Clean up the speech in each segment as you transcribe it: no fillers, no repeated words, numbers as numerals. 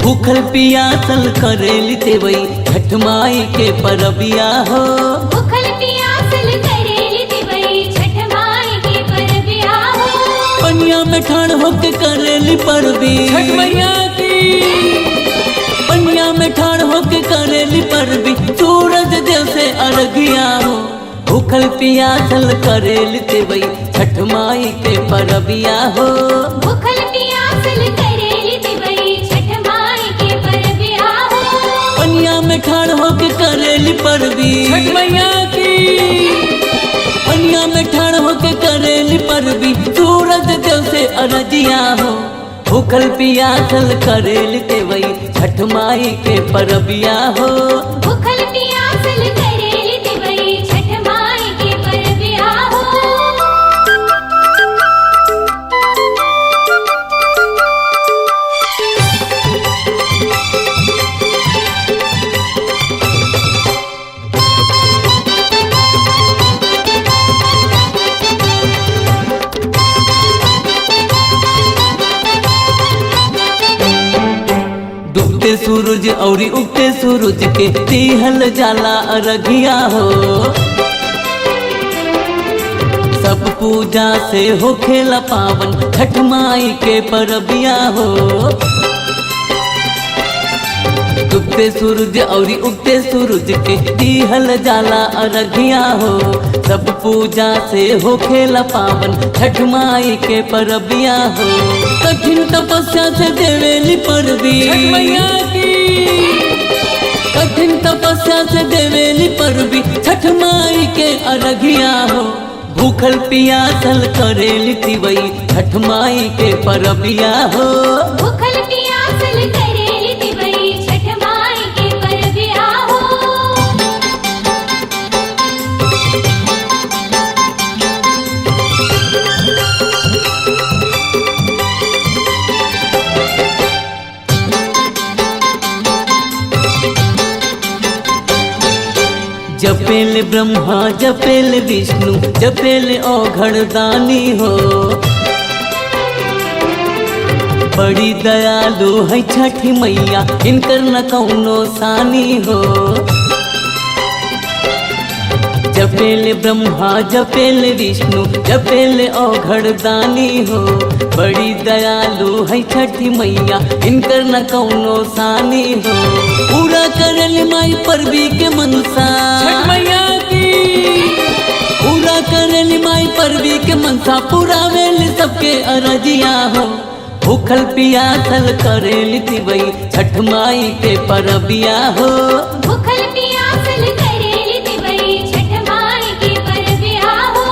भूखल पियासल करेली देवई छठ माई के परबिया हो। भूखल पियासल करेली देवई छठ माई के परबिया हो। पनिया में ठाण होके करेली परबी छठ मैया की। पनिया में ठाण होके करेली परबी सूरज देव से अर्घिया हो। भूखल पियासल करेली देवई छठ माई के परबिया हो। भूखल पियासल करेली देवई छठ माई के परबिया हो। पनिया में ठाण होके करेली परबी छठ मैया की। पनिया में ठाण होके करेली परबी सूरज देव से अर्घिया हो। भूखल पियासल करेली देवई छठ माई के परबिया हो। भूखल पियासल करेली देवई छठ माई के परबिया हो। डूबते सूरज औरी उगते सूरज के दिहल जाला अर्घिया हो। सब पूजा से होखेला पावन छठ माई के परबिया हो। डूबते सूरज औरी उगते सूरज के दिहल जाला अर्घिया हो। सब पूजा से होखेला पावन छठ माई के परबिया हो। कठिन तपस्या से देवेली परबी छठ मैया की। कठिन तपस्या से देवेली परबी छठ माई के अर्घिया हो। भूखल पियासल करेली तिवई छठ माई के परबिया हो। भूखल पियासल करेली देवई छठ माई के परबिया हो। जपेल ब्रह्मा जपेल विष्णु जपेल औघड़ दानी हो। बड़ी दयालु है छठी मैया इनकर न कौनो सानी हो। जपेल ब्रह्मा जपेल विष्णु जपेल औघड़ दानी हो। बड़ी दयालु है छठी मैया इनकर न कौनो सानी हो। पूरा करल माई परबी के मनसा छठ मैया की। पूरा करल माई परबी के मनसा पूरा वेल सबके अरजिया हो। भूखल पियासल करेली तिवई छठ माई के परबिया हो। भूखल पियासल करेली देवई छठ माई के परबिया हो।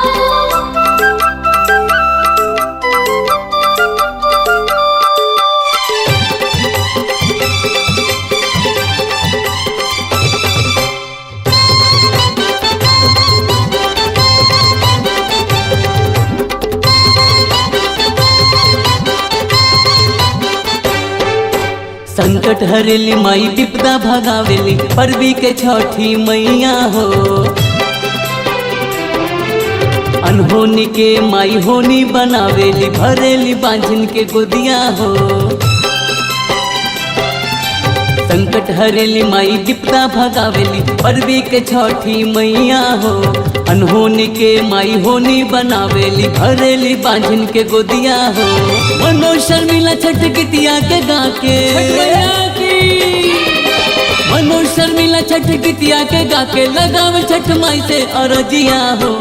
संकट हरेली माई विपदा भगावेली परबी के छठी मैया हो। अनहोनी के माई होनी बनावेली भरेली बांझिन के गोदिया हो। संकट हरेली माई विपदा भगावेली परबी के छठी मैया हो। अनहोनी के माई होनी बनावेली भरेली बांझिन के गोदिया हो। मनो शर्मिला छठ गीतिया के गा के छठ मैया की। मनो शर्मिला छठ गीतिया के गा के लगावे छठ माई से अरजिया हो।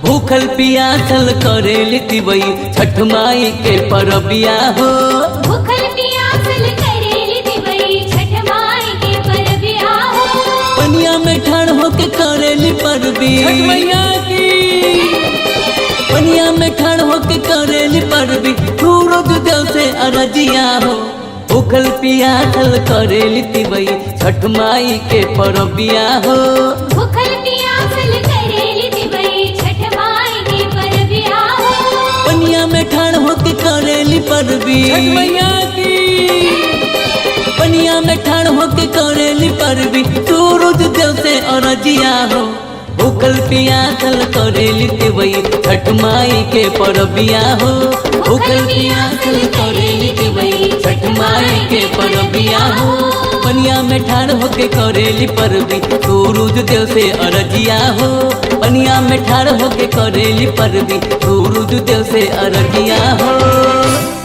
भूखल पियासल करेली तिवई छठ माई के परबिया हो। भूखल पियासल करेली देवई छठ माई के परबिया हो। पनिया में ठाण होके करेली परबी छठ मैया की। पनिया में ठाण होके करेली परबी सूरज देव से अरजिया हो। भूखल पियासल करेली तिवई छठ माई के परबिया हो। भूखल पियासल करेली देवई छठ माई के परबिया हो। पनिया में ठाण होके करेली परबी छठ मैया की। पनिया में ठाण होके करेली परबी सूरज देव से अरजिया हो। भूखल पियासल करेली देवई छठ माई के परबिया हो। भूखल पियासल करेली देवई छठ माई माई के परबिया हो पनिया में ठाड़ होके करेली परबी सूरज देव से अरजिया हो पनिया में ठाड़ होके करेली परबी सूरज देव से अरजिया हो।